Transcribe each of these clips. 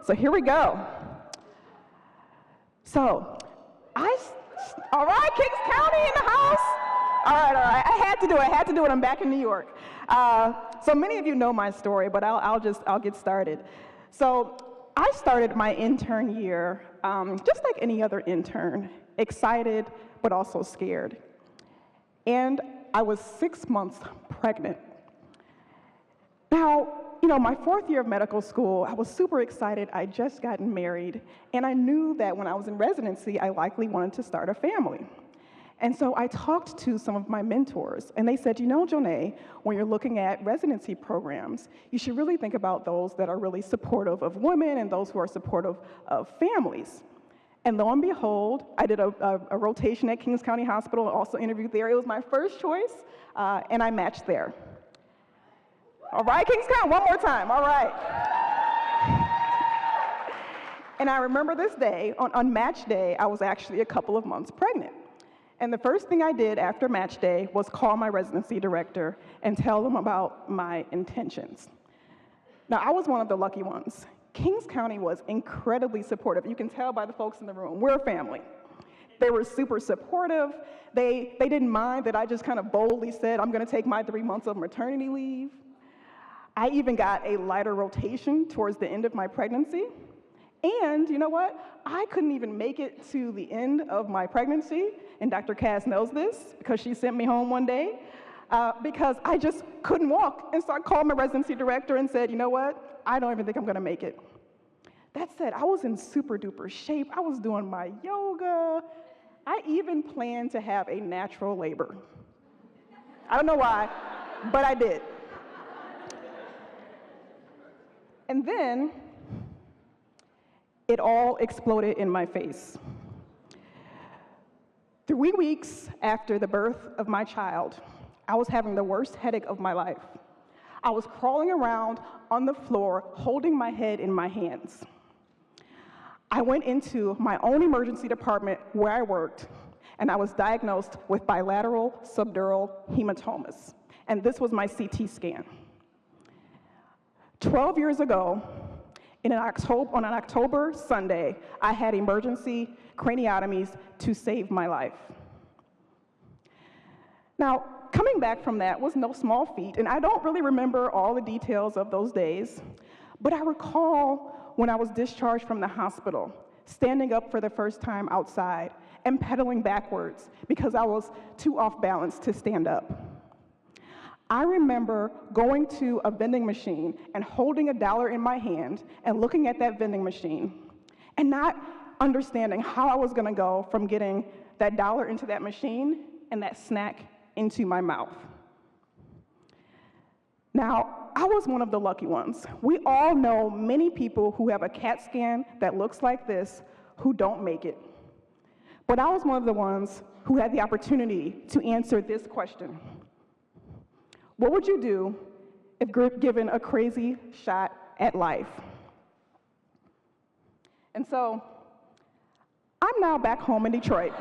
So here we go. So, all right, Kings County in the house. All right. I had to do it. I'm back in New York. So many of you know my story, but I'll get started. So I started my intern year just like any other intern, excited but also scared. And I was 6 months pregnant. Now, my 4th year of medical school, I was super excited. I just gotten married, and I knew that when I was in residency, I likely wanted to start a family. And so I talked to some of my mentors, and they said, Joneigh, when you're looking at residency programs, you should really think about those that are really supportive of women and those who are supportive of families. And lo and behold, I did a rotation at Kings County Hospital, also interviewed there. It was my first choice, and I matched there. All right, Kings County, one more time, all right. And I remember this day, on match day, I was actually a couple of months pregnant. And the first thing I did after match day was call my residency director and tell them about my intentions. Now, I was one of the lucky ones. Kings County was incredibly supportive. You can tell by the folks in the room, we're a family. They were super supportive. They didn't mind that I just kind of boldly said, I'm gonna take my 3 months of maternity leave. I even got a lighter rotation towards the end of my pregnancy. And you know what? I couldn't even make it to the end of my pregnancy, and Dr. Cass knows this because she sent me home one day, because I just couldn't walk. And so I called my residency director and said, you know what? I don't even think I'm gonna make it. That said, I was in super duper shape. I was doing my yoga. I even planned to have a natural labor. I don't know why, but I did. And then, it all exploded in my face. 3 weeks after the birth of my child, I was having the worst headache of my life. I was crawling around on the floor, holding my head in my hands. I went into my own emergency department where I worked, and I was diagnosed with bilateral subdural hematomas. And this was my CT scan. 12 years ago, on an October Sunday, I had emergency craniotomies to save my life. Now, coming back from that was no small feat, and I don't really remember all the details of those days, but I recall when I was discharged from the hospital, standing up for the first time outside and pedaling backwards because I was too off balance to stand up. I remember going to a vending machine and holding $1 in my hand and looking at that vending machine and not understanding how I was gonna go from getting that $1 into that machine and that snack into my mouth. Now, I was one of the lucky ones. We all know many people who have a CAT scan that looks like this who don't make it. But I was one of the ones who had the opportunity to answer this question. What would you do if given a crazy shot at life? And so, I'm now back home in Detroit.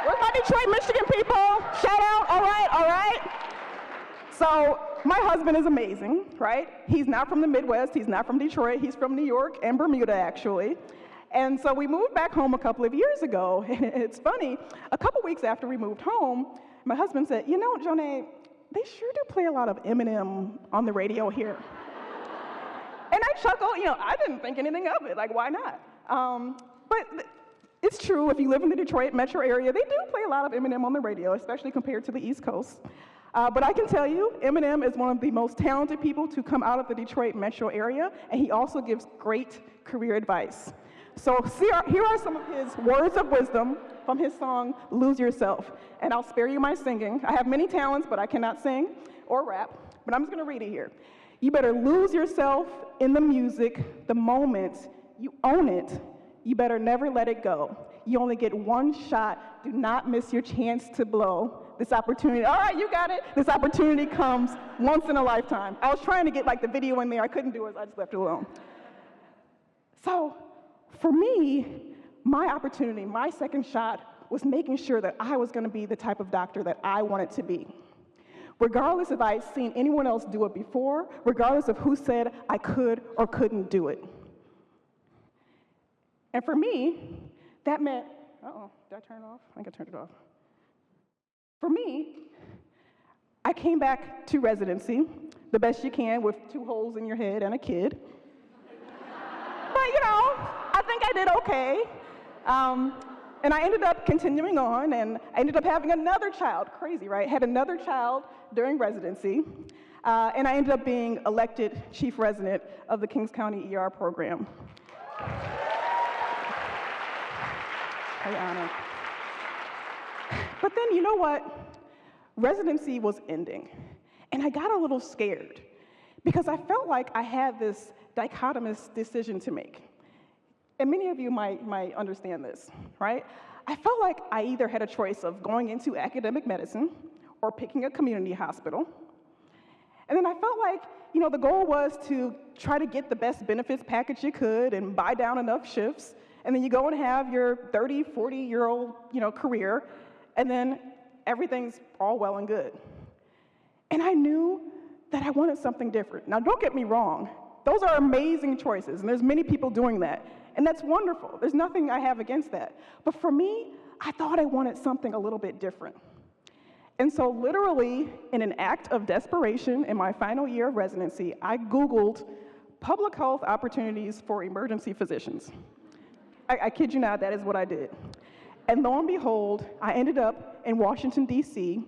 Where's my Detroit, Michigan people? Shout out, all right. So, my husband is amazing, right? He's not from the Midwest, he's not from Detroit, he's from New York and Bermuda, actually. And so we moved back home a couple of years ago, and it's funny, a couple weeks after we moved home, my husband said, Joneigh, they sure do play a lot of Eminem on the radio here. And I chuckled, I didn't think anything of it, like, why not? But it's true, if you live in the Detroit metro area, they do play a lot of Eminem on the radio, especially compared to the East Coast. But I can tell you, Eminem is one of the most talented people to come out of the Detroit metro area, and he also gives great career advice. So here are some of his words of wisdom from his song, Lose Yourself. And I'll spare you my singing. I have many talents, but I cannot sing or rap, but I'm just gonna read it here. You better lose yourself in the music the moment you own it. You better never let it go. You only get one shot. Do not miss your chance to blow. This opportunity, all right, you got it. This opportunity comes once in a lifetime. I was trying to get like the video in there. I couldn't do it, so I just left it alone. So for me, my opportunity, my second shot was making sure that I was gonna be the type of doctor that I wanted to be. Regardless if I had seen anyone else do it before, regardless of who said I could or couldn't do it. And for me, that meant, did I turn it off? I think I turned it off. For me, I came back to residency, the best you can with 2 holes in your head and a kid. But I think I did okay. And I ended up continuing on, and I ended up having another child. Crazy, right? Had another child during residency, and I ended up being elected chief resident of the Kings County ER program. Very honored. But then, you know what? Residency was ending, and I got a little scared because I felt like I had this dichotomous decision to make. And many of you might understand this, right? I felt like I either had a choice of going into academic medicine or picking a community hospital. And then I felt like, the goal was to try to get the best benefits package you could and buy down enough shifts. And then you go and have your 30, 40-year-old, career, and then everything's all well and good. And I knew that I wanted something different. Now, don't get me wrong. Those are amazing choices, and there's many people doing that. And that's wonderful. There's nothing I have against that. But for me, I thought I wanted something a little bit different. And so literally, in an act of desperation in my final year of residency, I Googled public health opportunities for emergency physicians. I kid you not, that is what I did. And lo and behold, I ended up in Washington, D.C.,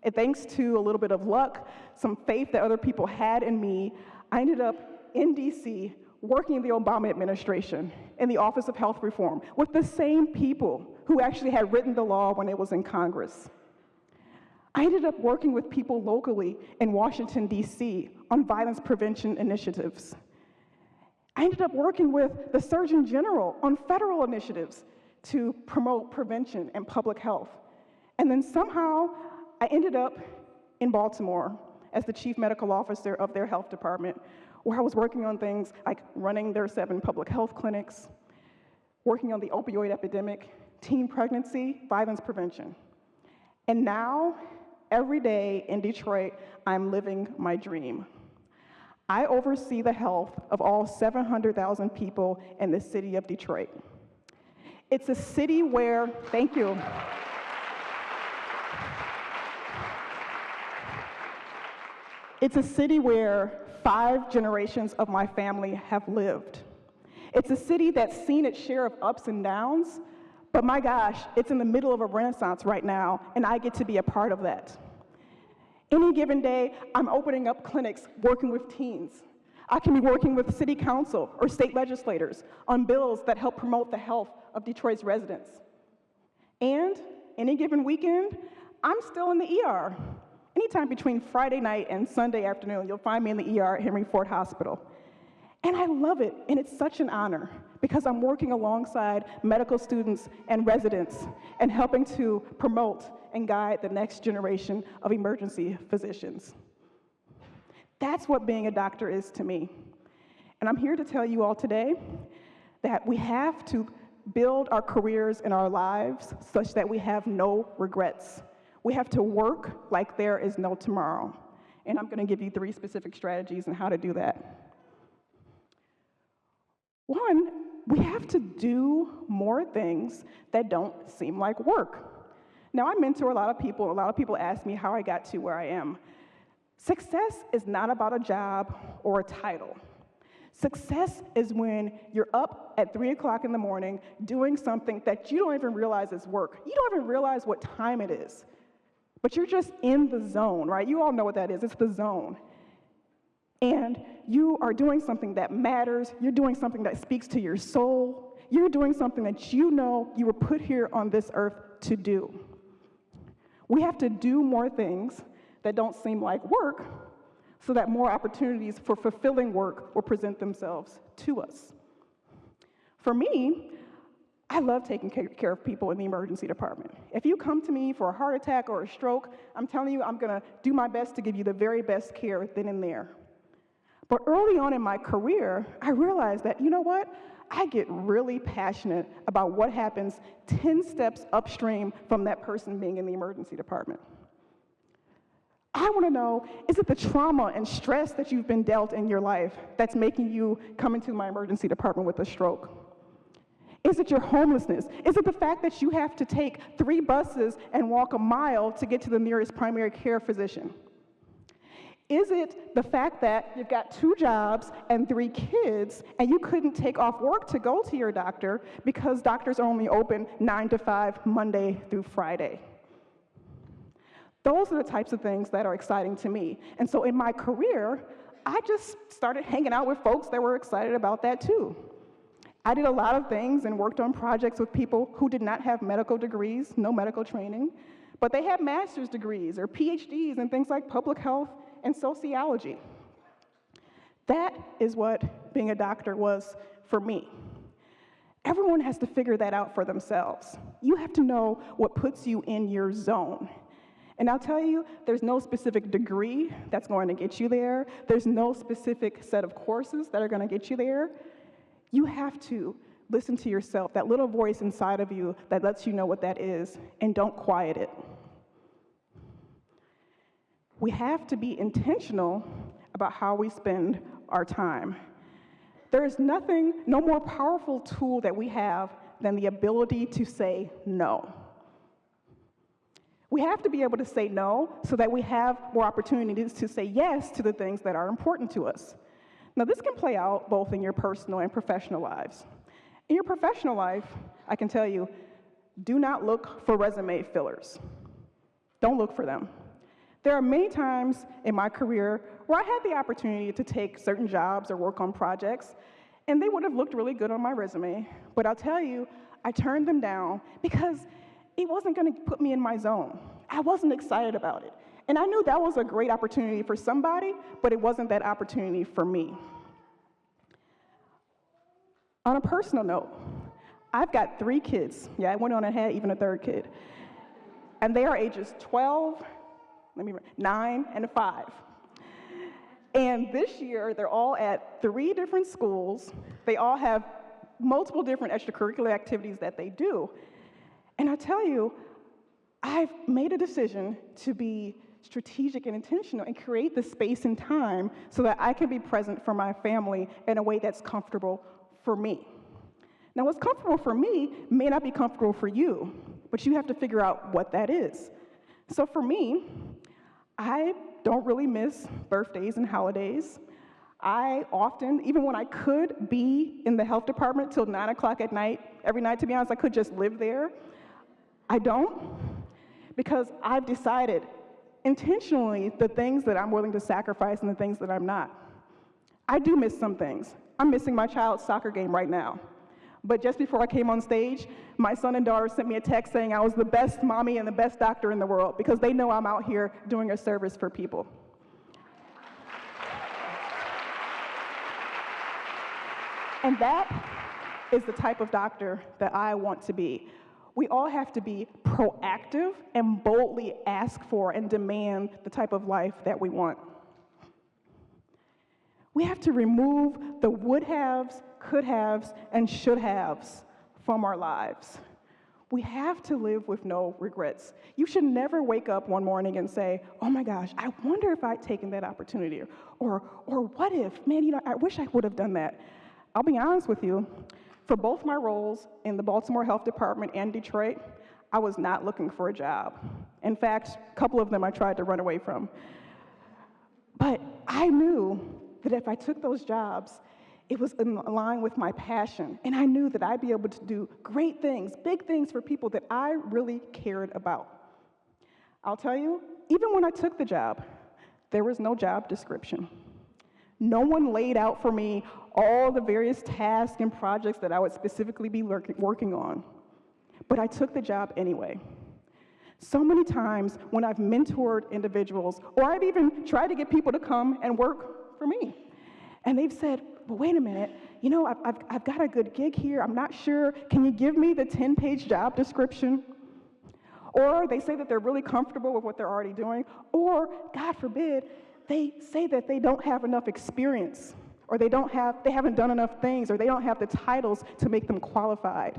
and thanks to a little bit of luck, some faith that other people had in me, I ended up in D.C. working in the Obama administration in the Office of Health Reform with the same people who actually had written the law when it was in Congress. I ended up working with people locally in Washington, D.C. on violence prevention initiatives. I ended up working with the Surgeon General on federal initiatives to promote prevention and public health. And then somehow, I ended up in Baltimore as the chief medical officer of their health department, where I was working on things like running their 7 public health clinics, working on the opioid epidemic, teen pregnancy, violence prevention. And now, every day in Detroit, I'm living my dream. I oversee the health of all 700,000 people in the city of Detroit. It's a city where, thank you. It's a city where 5 generations of my family have lived. It's a city that's seen its share of ups and downs, but my gosh, it's in the middle of a renaissance right now, and I get to be a part of that. Any given day, I'm opening up clinics, working with teens. I can be working with city council or state legislators on bills that help promote the health of Detroit's residents. And any given weekend, I'm still in the ER. Anytime between Friday night and Sunday afternoon, you'll find me in the ER at Henry Ford Hospital. And I love it, and it's such an honor because I'm working alongside medical students and residents and helping to promote and guide the next generation of emergency physicians. That's what being a doctor is to me. And I'm here to tell you all today that we have to build our careers and our lives such that we have no regrets. We have to work like there is no tomorrow. And I'm going to give you 3 specific strategies on how to do that. One, we have to do more things that don't seem like work. Now, I mentor a lot of people. A lot of people ask me how I got to where I am. Success is not about a job or a title. Success is when you're up at 3 o'clock in the morning doing something that you don't even realize is work. You don't even realize what time it is. But you're just in the zone, right? You all know what that is. It's the zone. And you are doing something that matters. You're doing something that speaks to your soul. You're doing something that you know you were put here on this earth to do. We have to do more things that don't seem like work so that more opportunities for fulfilling work will present themselves to us. For me, I love taking care of people in the emergency department. If you come to me for a heart attack or a stroke, I'm telling you, I'm going to do my best to give you the very best care then and there. But early on in my career, I realized that, you know what? I get really passionate about what happens 10 steps upstream from that person being in the emergency department. I want to know, is it the trauma and stress that you've been dealt in your life that's making you come into my emergency department with a stroke? Is it your homelessness? Is it the fact that you have to take 3 buses and walk a mile to get to the nearest primary care physician? Is it the fact that you've got 2 jobs and 3 kids and you couldn't take off work to go to your doctor because doctors are only open 9 to 5, Monday through Friday? Those are the types of things that are exciting to me. And so in my career, I just started hanging out with folks that were excited about that too. I did a lot of things and worked on projects with people who did not have medical degrees, no medical training, but they had master's degrees or PhDs in things like public health and sociology. That is what being a doctor was for me. Everyone has to figure that out for themselves. You have to know what puts you in your zone. And I'll tell you, there's no specific degree that's going to get you there. There's no specific set of courses that are going to get you there. You have to listen to yourself, that little voice inside of you that lets you know what that is, and don't quiet it. We have to be intentional about how we spend our time. There is no more powerful tool that we have than the ability to say no. We have to be able to say no so that we have more opportunities to say yes to the things that are important to us. Now, this can play out both in your personal and professional lives. In your professional life, I can tell you, do not look for resume fillers. Don't look for them. There are many times in my career where I had the opportunity to take certain jobs or work on projects, and they would have looked really good on my resume, but I'll tell you, I turned them down because it wasn't going to put me in my zone. I wasn't excited about it. And I knew that was a great opportunity for somebody, but it wasn't that opportunity for me. On a personal note, I've got 3 kids. Yeah, I went on and had even a 3rd kid. And they are ages 12, 9, and 5. And this year, they're all at 3 different schools. They all have multiple different extracurricular activities that they do. And I tell you, I've made a decision to be strategic and intentional and create the space and time so that I can be present for my family in a way that's comfortable for me. Now, what's comfortable for me may not be comfortable for you, but you have to figure out what that is. So for me, I don't really miss birthdays and holidays. I often, even when I could be in the health department till 9 o'clock at night, every night, to be honest, I could just live there. I don't, because I've decided intentionally the things that I'm willing to sacrifice and the things that I'm not. I do miss some things. I'm missing my child's soccer game right now. But just before I came on stage, my son and daughter sent me a text saying I was the best mommy and the best doctor in the world because they know I'm out here doing a service for people. And that is the type of doctor that I want to be. We all have to be proactive and boldly ask for and demand the type of life that we want. We have to remove the would-haves, could-haves, and should-haves from our lives. We have to live with no regrets. You should never wake up one morning and say, oh my gosh, I wonder if I'd taken that opportunity, or what if, man, I wish I would have done that. I'll be honest with you, for both my roles in the Baltimore Health Department and Detroit, I was not looking for a job. In fact, a couple of them I tried to run away from. But I knew that if I took those jobs, it was in line with my passion, and I knew that I'd be able to do great things, big things for people that I really cared about. I'll tell you, even when I took the job, there was no job description. No one laid out for me all the various tasks and projects that I would specifically be working on. But I took the job anyway. So many times when I've mentored individuals, or I've even tried to get people to come and work for me, and they've said, well, wait a minute, I've got a good gig here, I'm not sure, can you give me the 10-page job description? Or they say that they're really comfortable with what they're already doing, or, God forbid, they say that they don't have enough experience, or they haven't done enough things, or they don't have the titles to make them qualified.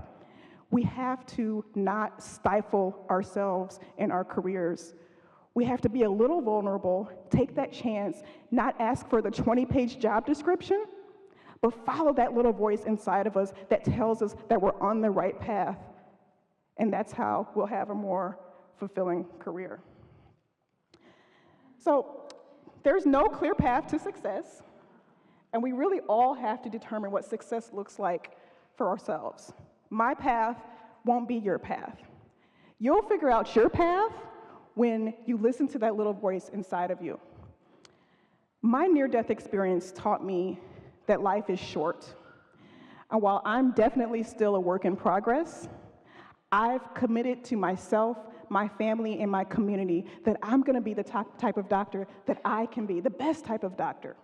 We have to not stifle ourselves in our careers. We have to be a little vulnerable, take that chance, not ask for the 20-page job description, but follow that little voice inside of us that tells us that we're on the right path. And that's how we'll have a more fulfilling career. So there's no clear path to success, and we really all have to determine what success looks like for ourselves. My path won't be your path. You'll figure out your path when you listen to that little voice inside of you. My near-death experience taught me that life is short. And while I'm definitely still a work in progress, I've committed to myself, my family, and my community that I'm gonna be the type of doctor that I can be, the best type of doctor.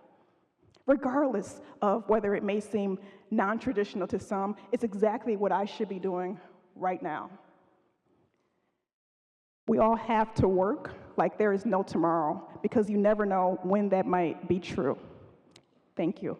Regardless of whether it may seem non-traditional to some, it's exactly what I should be doing right now. We all have to work like there is no tomorrow, because you never know when that might be true. Thank you.